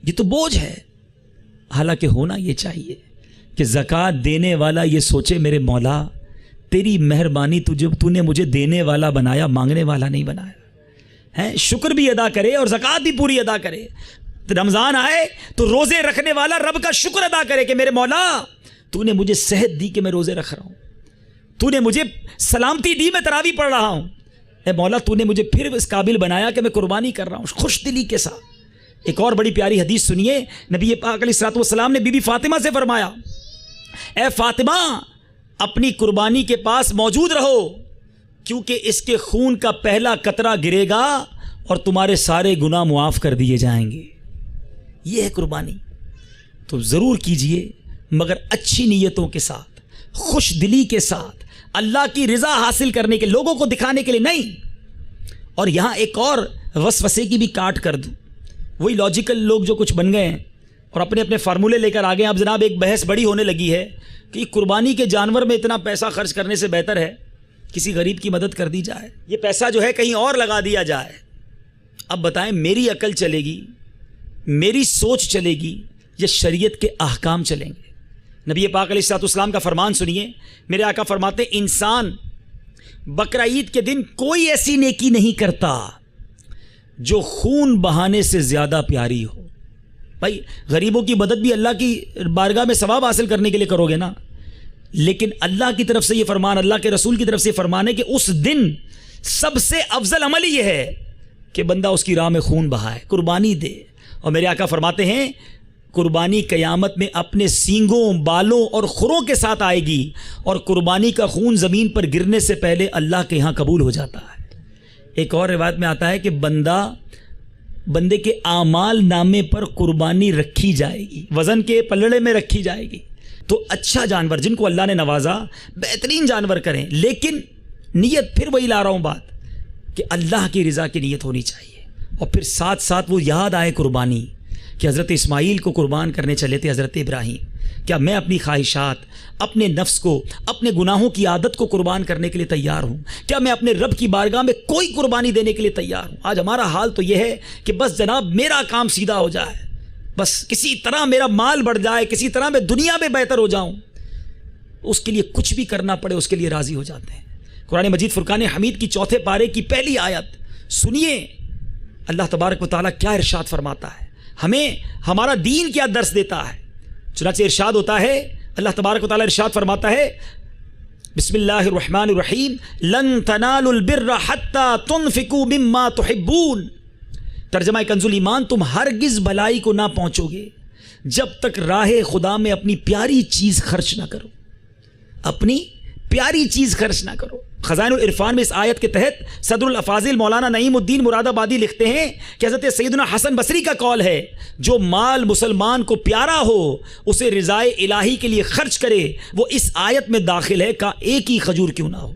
یہ تو بوجھ ہے۔ حالانکہ ہونا یہ چاہیے کہ زکوٰۃ دینے والا یہ سوچے، میرے مولا تیری مہربانی، تو نے مجھے دینے والا بنایا، مانگنے والا نہیں بنایا ہے، شکر بھی ادا کرے اور زکوٰۃ بھی پوری ادا کرے۔ رمضان آئے تو روزے رکھنے والا رب کا شکر ادا کرے کہ میرے مولا تو نے مجھے صحت دی کہ میں روزے رکھ رہا ہوں، تو نے مجھے سلامتی دی میں تراویح پڑھ رہا ہوں، اے مولا تو نے مجھے پھر اس قابل بنایا کہ میں قربانی کر رہا ہوں، خوش دلی کے ساتھ۔ ایک اور بڑی پیاری حدیث سنیے، نبی پاک علیہ السلام نے بی بی فاطمہ سے فرمایا، اے فاطمہ اپنی قربانی کے پاس موجود رہو، کیونکہ اس کے خون کا پہلا قطرہ گرے گا اور تمہارے سارے گناہ معاف کر دیے جائیں گے۔ یہ ہے قربانی، تو ضرور کیجئے، مگر اچھی نیتوں کے ساتھ، خوش دلی کے ساتھ، اللہ کی رضا حاصل کرنے کے، لوگوں کو دکھانے کے لیے نہیں۔ اور یہاں ایک اور وسوسے کی بھی کاٹ کر دوں، وہی لاجیکل لوگ جو کچھ بن گئے ہیں اور اپنے اپنے فارمولے لے کر آگے، اب جناب ایک بحث بڑی ہونے لگی ہے کہ قربانی کے جانور میں اتنا پیسہ خرچ کرنے سے بہتر ہے کسی غریب کی مدد کر دی جائے، یہ پیسہ جو ہے کہیں اور لگا دیا جائے۔ اب بتائیں میری عقل چلے گی، میری سوچ چلے گی، یا شریعت کے احکام چلیں گے؟ نبی پاک علیہ السلام کا فرمان سنیے، میرے آقا فرماتے انسان بقرعید کے دن کوئی ایسی نیکی نہیں کرتا جو خون بہانے سے زیادہ پیاری ہو۔ بھائی غریبوں کی مدد بھی اللہ کی بارگاہ میں ثواب حاصل کرنے کے لیے کرو گے نا، لیکن اللہ کی طرف سے یہ فرمان، اللہ کے رسول کی طرف سے یہ فرمان ہے کہ اس دن سب سے افضل عمل یہ ہے کہ بندہ اس کی راہ میں خون بہائے، قربانی دے۔ اور میرے آقا فرماتے ہیں قربانی قیامت میں اپنے سینگوں، بالوں اور کھروں کے ساتھ آئے گی، اور قربانی کا خون زمین پر گرنے سے پہلے اللہ کے ہاں قبول ہو جاتا ہے۔ ایک اور روایت میں آتا ہے کہ بندے کے اعمال نامے پر قربانی رکھی جائے گی، وزن کے پلڑے میں رکھی جائے گی. تو اچھا جانور جن کو اللہ نے نوازا بہترین جانور کریں، لیکن نیت پھر وہی لا رہا ہوں بات کہ اللہ کی رضا کی نیت ہونی چاہیے. اور پھر ساتھ ساتھ وہ یاد آئے قربانی کہ حضرت اسماعیل کو قربان کرنے چلے تھے حضرت ابراہیم. کیا میں اپنی خواہشات، اپنے نفس کو، اپنے گناہوں کی عادت کو قربان کرنے کے لیے تیار ہوں؟ کیا میں اپنے رب کی بارگاہ میں کوئی قربانی دینے کے لیے تیار ہوں؟ آج ہمارا حال تو یہ ہے کہ بس جناب میرا کام سیدھا ہو جائے، بس کسی طرح میرا مال بڑھ جائے، کسی طرح میں دنیا میں بہتر ہو جاؤں، اس کے لیے کچھ بھی کرنا پڑے اس کے لیے راضی ہو جاتے ہیں. قرآن مجید فرقان حمید کی 4 پارے کی پہلی آیت سنیے اللہ تبارک و تعالیٰ کیا ارشاد فرماتا ہے، ہمیں ہمارا دین کیا درس دیتا ہے. چنانچہ ارشاد ہوتا ہے، اللہ تبارک و تعالیٰ ارشاد فرماتا ہے بسم اللہ الرحمن الرحیم لن تنالوا البر حتی تنفقوا مما تحبون. ترجمہ کنز الایمان، تم ہرگز بھلائی کو نہ پہنچو گے جب تک راہ خدا میں اپنی پیاری چیز خرچ نہ کرو، اپنی پیاری چیز خرچ نہ کرو. خزائن العرفان میں اس آیت کے تحت صدر الافاضل مولانا نعیم الدین مراد آبادی لکھتے ہیں کہ حضرت سیدنا حسن بصری کا قول ہے، جو مال مسلمان کو پیارا ہو اسے رضائے الہی کے لیے خرچ کرے، وہ اس آیت میں داخل ہے کا ایک ہی کھجور کیوں نہ ہو.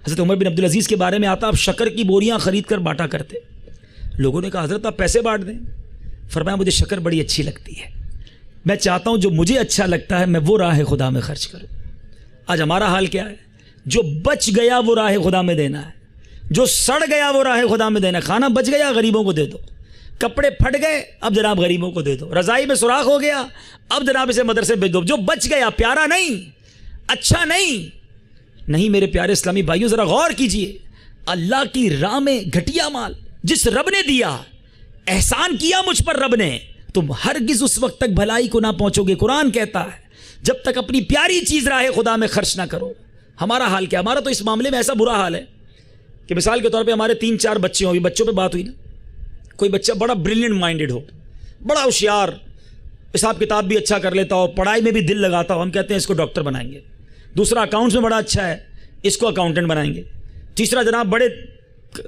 حضرت عمر بن عبدالعزیز کے بارے میں آتا، آپ شکر کی بوریاں خرید کر بانٹا کرتے. لوگوں نے کہا حضرت آپ پیسے بانٹ دیں. فرمایا مجھے شکر بڑی اچھی لگتی ہے، میں چاہتا ہوں جو مجھے اچھا لگتا ہے میں وہ راہ خدا میں خرچ کروں. آج ہمارا حال کیا ہے؟ جو بچ گیا وہ راہ خدا میں دینا ہے، جو سڑ گیا وہ راہ خدا میں دینا ہے. کھانا بچ گیا غریبوں کو دے دو، کپڑے پھٹ گئے اب جناب غریبوں کو دے دو، رضائی میں سوراخ ہو گیا اب جناب اسے مدرسے بھیج دو. جو بچ گیا پیارا نہیں، اچھا نہیں میرے پیارے اسلامی بھائیوں ذرا غور کیجئے. اللہ کی راہ میں گھٹیا مال جس رب نے دیا، احسان کیا مجھ پر رب نے، تم ہرگز اس وقت تک بھلائی کو نہ پہنچو گے. قرآن کہتا ہے جب تک اپنی پیاری چیز راہ خدا میں خرچ نہ کرو. ہمارا حال کیا؟ ہمارا تو اس معاملے میں ایسا برا حال ہے کہ مثال کے طور پہ ہمارے 3-4 بچے ہوں، بچوں پہ بات ہوئی نا، کوئی بچہ بڑا بریلینٹ مائنڈڈ ہو، بڑا ہوشیار، حساب کتاب بھی اچھا کر لیتا ہو، پڑھائی میں بھی دل لگاتا ہو، ہم کہتے ہیں اس کو ڈاکٹر بنائیں گے. دوسرا اکاؤنٹس میں بڑا اچھا ہے، اس کو اکاؤنٹنٹ بنائیں گے. تیسرا جناب بڑے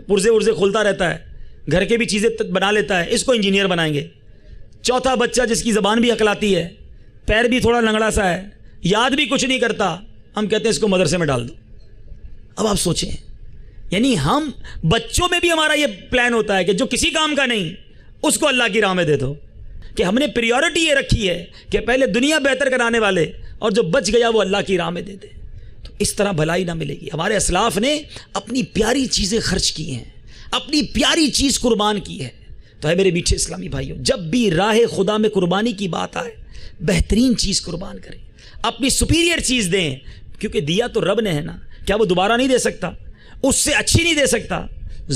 پرزے ورزے کھولتا رہتا ہے، گھر کے بھی چیزیں بنا لیتا ہے، اس کو انجینئر بنائیں گے. چوتھا بچہ جس کی زبان بھی عقلاتی ہے، پیر بھی تھوڑا لنگڑا سا ہے، یاد بھی کچھ نہیں کرتا، ہم کہتے ہیں اس کو مدرسے میں ڈال دو. اب آپ سوچیں، یعنی ہم بچوں میں بھی ہمارا یہ پلان ہوتا ہے کہ جو کسی کام کا نہیں اس کو اللہ کی راہ میں دے دو، کہ ہم نے پریورٹی یہ رکھی ہے کہ پہلے دنیا بہتر کرانے والے اور جو بچ گیا وہ اللہ کی راہ میں دے دے. تو اس طرح بھلائی نہ ملے گی. ہمارے اسلاف نے اپنی پیاری چیزیں خرچ کی ہیں، اپنی پیاری چیز قربان کی ہے. تو ہے میرے میٹھے اسلامی بھائیوں، جب بھی راہ خدا میں قربانی کی بات آئے بہترین چیز قربان کریں، اپنی سپیریئر چیز دیں، کیونکہ دیا تو رب نے ہے نا. کیا وہ دوبارہ نہیں دے سکتا؟ اس سے اچھی نہیں دے سکتا؟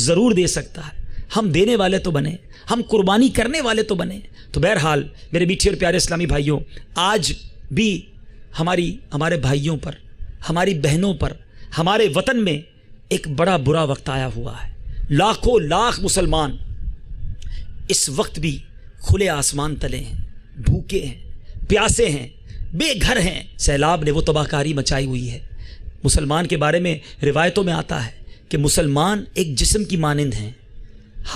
ضرور دے سکتا ہے. ہم دینے والے تو بنے، ہم قربانی کرنے والے تو بنے. تو بہرحال میرے میٹھے اور پیارے اسلامی بھائیوں، آج بھی ہمارے بھائیوں پر، ہماری بہنوں پر، ہمارے وطن میں ایک بڑا برا وقت آیا ہوا ہے. لاکھوں لاکھ مسلمان اس وقت بھی کھلے آسمان تلے ہیں، بھوکے ہیں، پیاسے ہیں، بے گھر ہیں. سیلاب نے وہ تباہ کاری مچائی ہوئی ہے. مسلمان کے بارے میں روایتوں میں آتا ہے کہ مسلمان ایک جسم کی مانند ہیں.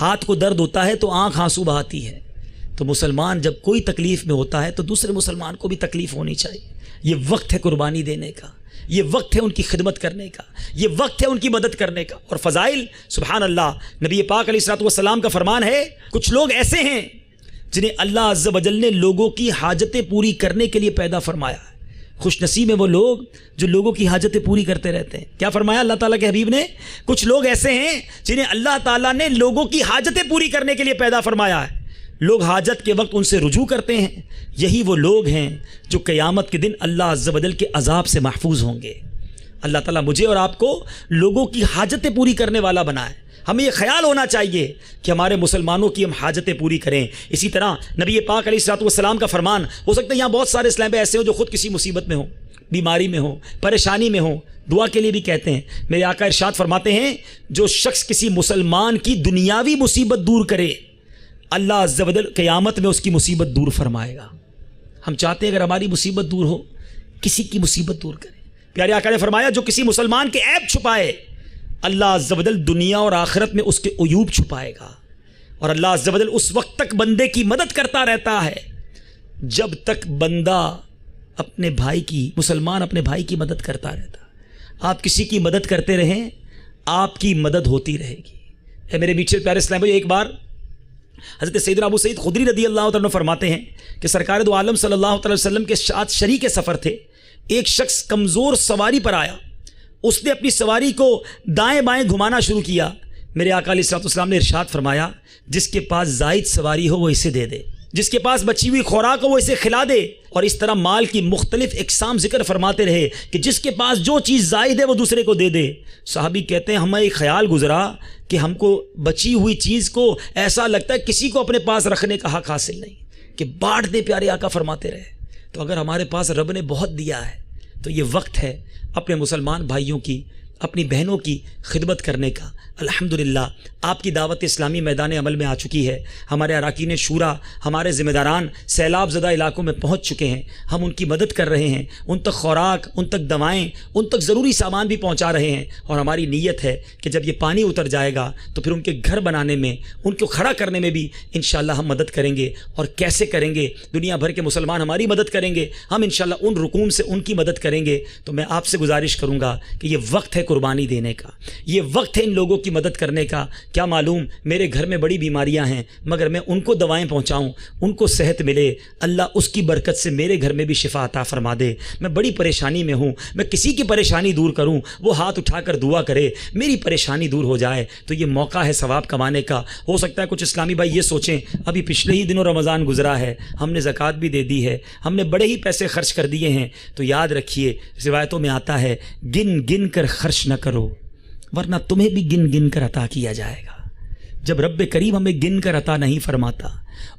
ہاتھ کو درد ہوتا ہے تو آنکھ آنسو بہاتی ہے. تو مسلمان جب کوئی تکلیف میں ہوتا ہے تو دوسرے مسلمان کو بھی تکلیف ہونی چاہیے. یہ وقت ہے قربانی دینے کا، یہ وقت ہے ان کی خدمت کرنے کا، یہ وقت ہے ان کی مدد کرنے کا. اور فضائل سبحان اللہ، نبی پاک علیہ الصلوۃ والسلام کا فرمان ہے، کچھ لوگ ایسے ہیں جنہیں اللہ عز و جل نے لوگوں کی حاجتیں پوری کرنے کے لیے پیدا فرمایا ہے. خوش نصیب ہیں وہ لوگ جو لوگوں کی حاجتیں پوری کرتے رہتے ہیں. کیا فرمایا اللہ تعالیٰ کے حبیب نے؟ کچھ لوگ ایسے ہیں جنہیں اللہ تعالیٰ نے لوگوں کی حاجتیں پوری کرنے کے لیے پیدا فرمایا ہے. لوگ حاجت کے وقت ان سے رجوع کرتے ہیں. یہی وہ لوگ ہیں جو قیامت کے دن اللہ عز و جل کے عذاب سے محفوظ ہوں گے. اللہ تعالیٰ مجھے اور آپ کو لوگوں کی حاجتیں پوری کرنے والا بنائے. ہمیں یہ خیال ہونا چاہیے کہ ہمارے مسلمانوں کی ہم حاجتیں پوری کریں. اسی طرح نبی پاک علیہ الصلوۃ والسلام کا فرمان، ہو سکتا ہے یہاں بہت سارے اسلام ایسے ہوں جو خود کسی مصیبت میں ہوں، بیماری میں ہوں، پریشانی میں ہوں، دعا کے لیے بھی کہتے ہیں. میرے آقا ارشاد فرماتے ہیں، جو شخص کسی مسلمان کی دنیاوی مصیبت دور کرے اللہ عز و جل قیامت میں اس کی مصیبت دور فرمائے گا. ہم چاہتے ہیں اگر ہماری مصیبت دور ہو، کسی کی مصیبت دور کریں. پیارے آقا نے فرمایا، جو کسی مسلمان کے عیب چھپائے اللہ عز و جل دنیا اور آخرت میں اس کے عیوب چھپائے گا، اور اللہ عز و جل اس وقت تک بندے کی مدد کرتا رہتا ہے جب تک بندہ اپنے بھائی کی، مسلمان اپنے بھائی کی مدد کرتا رہتا۔ آپ کسی کی مدد کرتے رہیں، آپ کی مدد ہوتی رہے گی۔ اے میرے میٹھے پیارے اسلام بھائی، ایک بار حضرت سیدنا ابو سعید خدری رضی اللہ تعالیٰ عنہ فرماتے ہیں کہ سرکار دو عالم صلی اللہ علیہ وسلم کے ساتھ شریک سفر تھے۔ ایک شخص کمزور سواری پر آیا، اس نے اپنی سواری کو دائیں بائیں گھمانا شروع کیا۔ میرے آقا علیہ الصلوۃ والسلام نے ارشاد فرمایا، جس کے پاس زائد سواری ہو وہ اسے دے دے، جس کے پاس بچی ہوئی خوراک ہو وہ اسے کھلا دے۔ اور اس طرح مال کی مختلف اقسام ذکر فرماتے رہے کہ جس کے پاس جو چیز زائد ہے وہ دوسرے کو دے دے۔ صحابی کہتے ہیں ہمیں ایک خیال گزرا کہ ہم کو بچی ہوئی چیز کو ایسا لگتا ہے کسی کو اپنے پاس رکھنے کا حق حاصل نہیں، کہ بانٹ دے۔ پیارے آقا فرماتے رہے تو اگر ہمارے پاس رب نے بہت دیا ہے تو یہ وقت ہے اپنے مسلمان بھائیوں کی، اپنی بہنوں کی خدمت کرنے کا۔ الحمدللہ آپ کی دعوت اسلامی میدان عمل میں آ چکی ہے۔ ہمارے اراکین شورا، ہمارے ذمہ داران سیلاب زدہ علاقوں میں پہنچ چکے ہیں، ہم ان کی مدد کر رہے ہیں، ان تک خوراک، ان تک دوائیں، ان تک ضروری سامان بھی پہنچا رہے ہیں۔ اور ہماری نیت ہے کہ جب یہ پانی اتر جائے گا تو پھر ان کے گھر بنانے میں، ان کو کھڑا کرنے میں بھی انشاءاللہ ہم مدد کریں گے۔ اور کیسے کریں گے؟ دنیا بھر کے مسلمان ہماری مدد کریں گے، ہم انشاءاللہ ان رقوم سے ان کی مدد کریں گے۔ تو میں آپ سے گزارش کروں گا کہ یہ وقت ہے قربانی دینے کا، یہ وقت ہے ان لوگوں کی مدد کرنے کا۔ کیا معلوم میرے گھر میں بڑی بیماریاں ہیں، مگر میں ان کو دوائیں پہنچاؤں، ان کو صحت ملے، اللہ اس کی برکت سے میرے گھر میں بھی شفا عطا فرما دے۔ میں بڑی پریشانی میں ہوں، میں کسی کی پریشانی دور کروں، وہ ہاتھ اٹھا کر دعا کرے، میری پریشانی دور ہو جائے، تو یہ موقع ہے ثواب کمانے کا۔ ہو سکتا ہے کچھ اسلامی بھائی یہ سوچیں ابھی پچھلے ہی دنوں رمضان گزرا ہے، ہم نے زکوٰۃ بھی دے دی ہے، ہم نے بڑے ہی پیسے خرچ کر دیے ہیں۔ تو یاد رکھیے روایتوں میں آتا ہے گن گن کر خرچ نہ کرو ورنہ تمہیں بھی گن گن کر عطا کیا جائے گا۔ جب رب کریم ہمیں گن کر عطا نہیں فرماتا،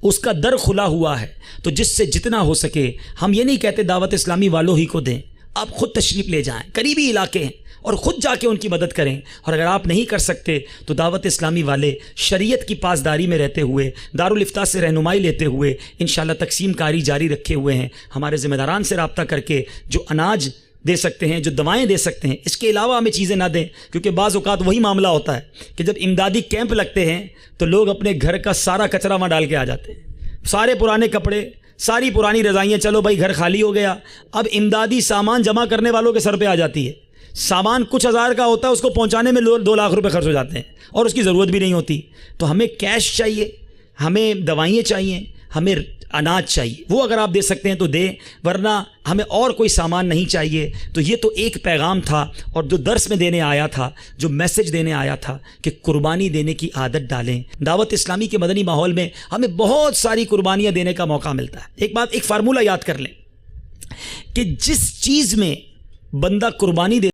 اس کا در کھلا ہوا ہے، تو جس سے جتنا ہو سکے، ہم یہ نہیں کہتے دعوت اسلامی والوں ہی کو دیں، آپ خود تشریف لے جائیں، قریبی علاقے ہیں اور خود جا کے ان کی مدد کریں۔ اور اگر آپ نہیں کر سکتے تو دعوت اسلامی والے شریعت کی پاسداری میں رہتے ہوئے، دارالافتاء سے رہنمائی لیتے ہوئے انشاءاللہ تقسیم کاری جاری رکھے ہوئے ہیں۔ ہمارے ذمہ داران سے رابطہ کر کے جو اناج دے سکتے ہیں، جو دوائیں دے سکتے ہیں، اس کے علاوہ ہمیں چیزیں نہ دیں، کیونکہ بعض اوقات وہی معاملہ ہوتا ہے کہ جب امدادی کیمپ لگتے ہیں تو لوگ اپنے گھر کا سارا کچرا وہاں ڈال کے آ جاتے ہیں، سارے پرانے کپڑے، ساری پرانی رضائیاں، چلو بھائی گھر خالی ہو گیا۔ اب امدادی سامان جمع کرنے والوں کے سر پہ آ جاتی ہے، سامان کچھ ہزار کا ہوتا ہے، اس کو پہنچانے میں 2 لاکھ روپے خرچ ہو جاتے ہیں اور اس کی ضرورت بھی نہیں ہوتی۔ تو ہمیں کیش چاہیے، ہمیں دوائیں چاہیے، ہمیں اناج چاہیے، وہ اگر آپ دے سکتے ہیں تو دیں، ورنہ ہمیں اور کوئی سامان نہیں چاہیے۔ تو یہ تو ایک پیغام تھا، اور جو درس میں دینے آیا تھا، جو میسج دینے آیا تھا کہ قربانی دینے کی عادت ڈالیں۔ دعوت اسلامی کے مدنی ماحول میں ہمیں بہت ساری قربانیاں دینے کا موقع ملتا ہے۔ ایک فارمولہ یاد کر لیں کہ جس چیز میں بندہ قربانی دے